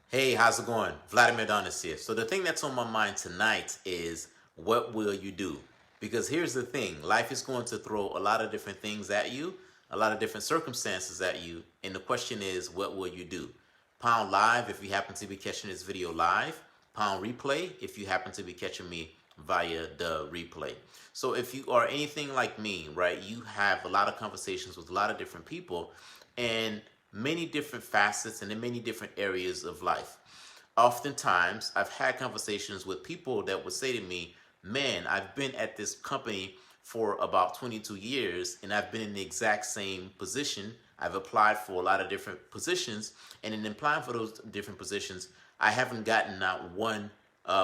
Hey, how's it going? Vladimir Donis here. So the thing that's on my mind tonight is what will you do? Because here's the thing, life is going to throw a lot of different things at you, a lot of different circumstances at you, and the question is what will you do? Pound live if you happen to be catching this video live, pound replay if you happen to be catching me via the replay. So if you are anything like me, right, you have a lot of conversations with a lot of different people, and many different facets and in many different areas of life. Oftentimes, I've had conversations with people that would say to me, man, I've been at this company for about 22 years and I've been in the exact same position. I've applied for a lot of different positions, and in applying for those different positions, I haven't gotten not one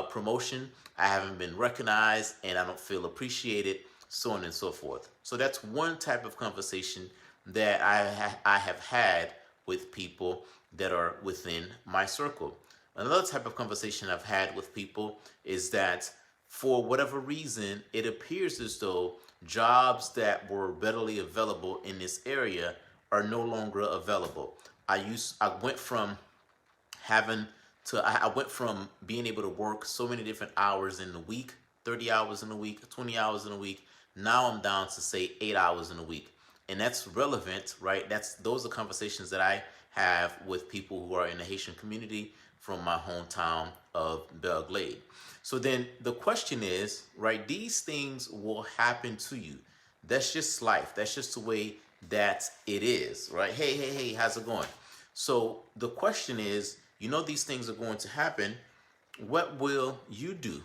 promotion, I haven't been recognized, and I don't feel appreciated, so on and so forth. So that's one type of conversation that I have had with people that are within my circle. Another type of conversation I've had with people is that for whatever reason, it appears as though jobs that were readily available in this area are no longer available. I went from having I went from being able to work so many different hours in the week, 30 hours in a week, 20 hours in a week. Now I'm down to say 8 hours in a week. And that's relevant, right? Those are conversations that I have with people who are in the Haitian community from my hometown of Belle Glade. So then the question is, right, these things will happen to you. That's just life. That's just the way that it is, right? Hey, how's it going? So the question is, these things are going to happen. What will you do?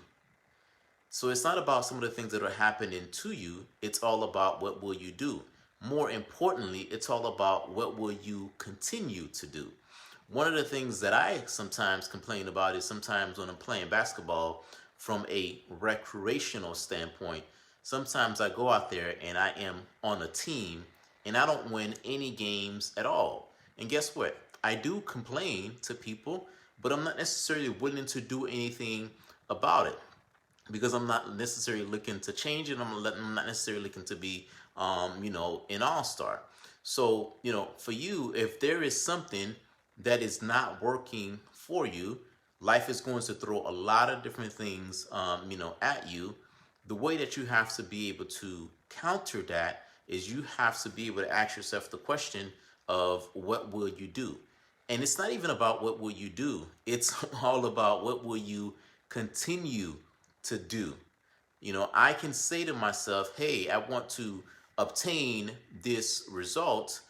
So it's not about some of the things that are happening to you. It's all about what will you do. More importantly, it's all about what will you continue to do. One of the things that I sometimes complain about is sometimes when I'm playing basketball from a recreational standpoint, sometimes I go out there and I am on a team and I don't win any games at all. And guess what? I do complain to people, but I'm not necessarily willing to do anything about it because I'm not necessarily looking to change it. I'm not necessarily looking to be, an all-star. So, for you, if there is something that is not working for you, life is going to throw a lot of different things, at you. The way that you have to be able to counter that is you have to be able to ask yourself the question of what will you do? And it's not even about what will you do. It's all about what will you continue to do. I can say to myself, hey, I want to obtain this result,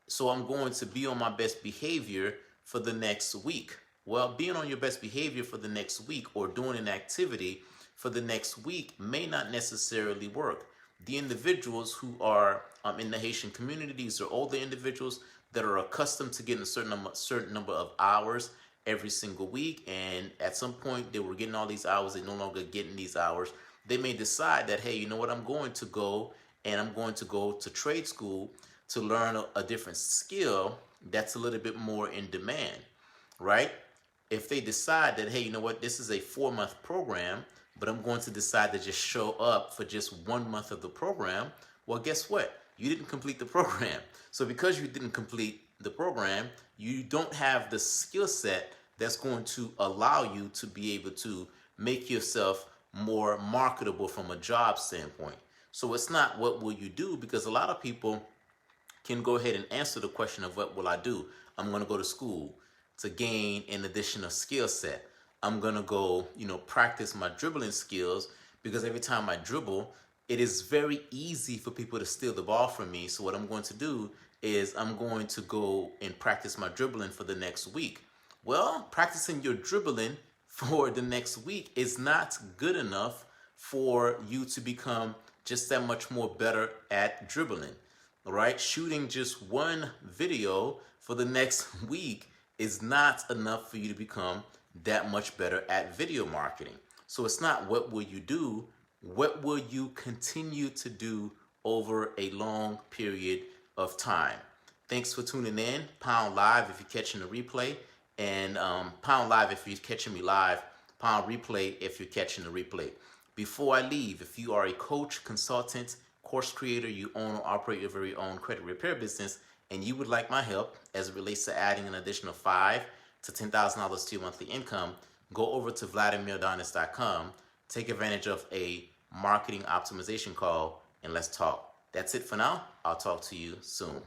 so I'm going to be on my best behavior for the next week. Well, being on your best behavior for the next week or doing an activity for the next week may not necessarily work. The individuals who are in the Haitian community, these are older individuals that are accustomed to getting a certain number of hours every single week, and at some point they were getting all these hours, they're no longer getting these hours. They may decide that, hey, you know what, I'm going to go to trade school to learn a different skill that's a little bit more in demand, right? If they decide that, hey, you know what, this is a 4-month program, but I'm going to decide to just show up for just 1 month of the program, well, guess what? You didn't complete the program. So because you didn't complete the program, you don't have the skill set that's going to allow you to be able to make yourself more marketable from a job standpoint. So it's not what will you do, because a lot of people can go ahead and answer the question of what will I do. I'm going to go to school to gain an additional skill set. I'm going to go, practice my dribbling skills, because every time I dribble, it is very easy for people to steal the ball from me. So what I'm going to do is I'm going to go and practice my dribbling for the next week. Well, practicing your dribbling for the next week is not good enough for you to become just that much more better at dribbling. All right, shooting just one video for the next week is not enough for you to become that much better at video marketing. So it's not what will you do, what will you continue to do over a long period of time. Thanks for tuning in. Pound live if you're catching the replay, and pound live if you're catching me live, pound replay if you're catching the replay. Before I leave, if you are a coach, consultant, course creator, you own or operate your very own credit repair business, and you would like my help as it relates to adding an additional 5 to $10,000 to your monthly income, go over to vladimirdonis.com, take advantage of a marketing optimization call, and let's talk. That's it for now. I'll talk to you soon.